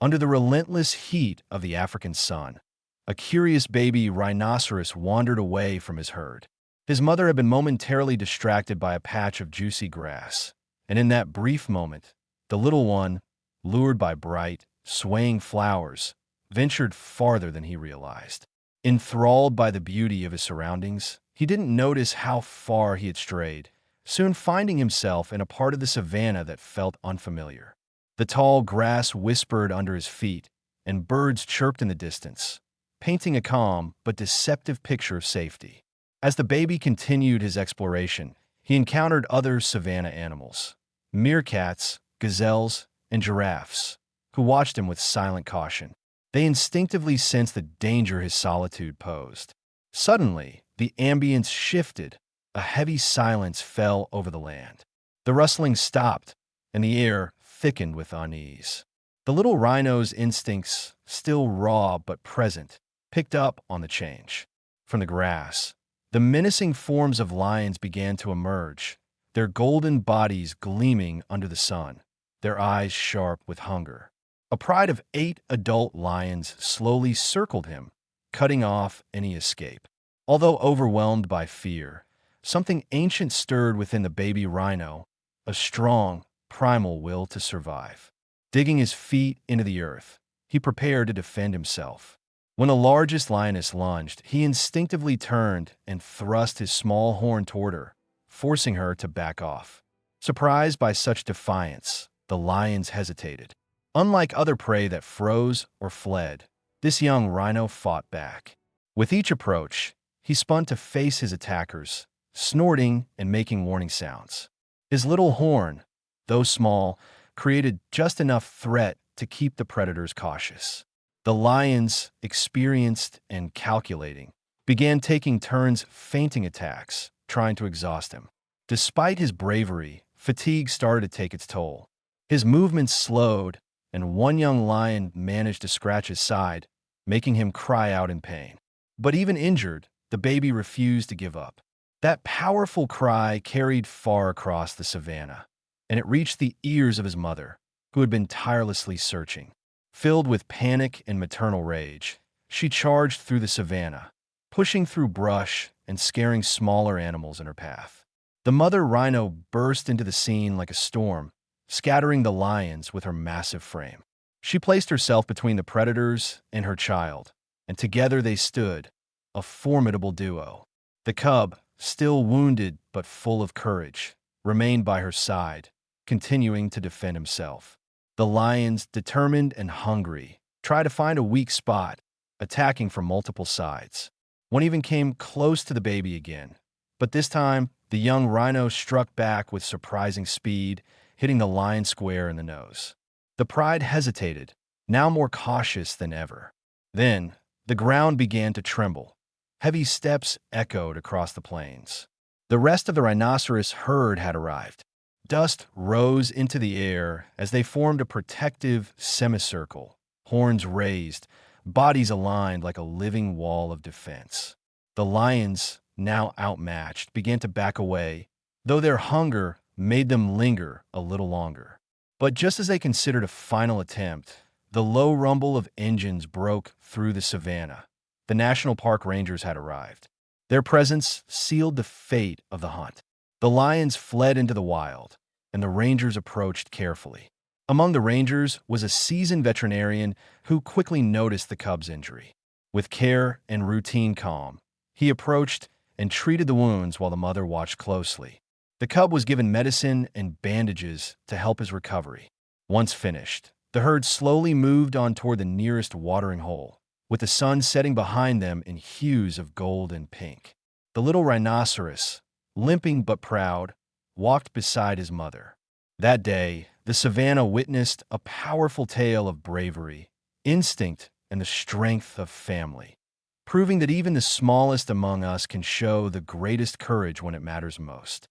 Under the relentless heat of the African sun, a curious baby rhinoceros wandered away from his herd. His mother had been momentarily distracted by a patch of juicy grass, and in that brief moment, the little one, lured by bright, swaying flowers, ventured farther than he realized. Enthralled by the beauty of his surroundings, he didn't notice how far he had strayed, soon finding himself in a part of the savannah that felt unfamiliar. The tall grass whispered under his feet, and birds chirped in the distance, painting a calm but deceptive picture of safety. As the baby continued his exploration, he encountered other savannah animals, meerkats, gazelles, and giraffes, who watched him with silent caution. They instinctively sensed the danger his solitude posed. Suddenly, the ambience shifted. A heavy silence fell over the land. The rustling stopped, and the air thickened with unease. The little rhino's instincts, still raw but present, picked up on the change. From the grass, the menacing forms of lions began to emerge, their golden bodies gleaming under the sun, their eyes sharp with hunger. A pride of 8 adult lions slowly circled him, cutting off any escape. Although overwhelmed by fear, something ancient stirred within the baby rhino, a strong, primal will to survive. Digging his feet into the earth, he prepared to defend himself. When the largest lioness lunged, he instinctively turned and thrust his small horn toward her, forcing her to back off. Surprised by such defiance, the lions hesitated. Unlike other prey that froze or fled, this young rhino fought back. With each approach, he spun to face his attackers, snorting and making warning sounds. His little horn, though small, created just enough threat to keep the predators cautious. The lions, experienced and calculating, began taking turns feinting attacks, trying to exhaust him. Despite his bravery, fatigue started to take its toll. His movements slowed, and one young lion managed to scratch his side, making him cry out in pain. But even injured, the baby refused to give up. That powerful cry carried far across the savannah, and it reached the ears of his mother, who had been tirelessly searching. Filled with panic and maternal rage, she charged through the savannah, pushing through brush and scaring smaller animals in her path. The mother rhino burst into the scene like a storm, scattering the lions with her massive frame. She placed herself between the predators and her child, and together they stood, a formidable duo. The cub, still wounded but full of courage, remained by her side, continuing to defend himself. The lions, determined and hungry, tried to find a weak spot, attacking from multiple sides. One even came close to the baby again, but this time, the young rhino struck back with surprising speed, hitting the lion square in the nose. The pride hesitated, now more cautious than ever. Then, the ground began to tremble. Heavy steps echoed across the plains. The rest of the rhinoceros herd had arrived. Dust rose into the air as they formed a protective semicircle, horns raised, bodies aligned like a living wall of defense. The lions, now outmatched, began to back away, though their hunger made them linger a little longer. But just as they considered a final attempt, the low rumble of engines broke through the savannah. The National Park Rangers had arrived. Their presence sealed the fate of the hunt. The lions fled into the wild, and the rangers approached carefully. Among the rangers was a seasoned veterinarian who quickly noticed the cub's injury. With care and routine calm, he approached and treated the wounds while the mother watched closely. The cub was given medicine and bandages to help his recovery. Once finished, the herd slowly moved on toward the nearest watering hole, with the sun setting behind them in hues of gold and pink. The little rhinoceros, limping but proud, walked beside his mother. That day, the savannah witnessed a powerful tale of bravery, instinct, and the strength of family, proving that even the smallest among us can show the greatest courage when it matters most.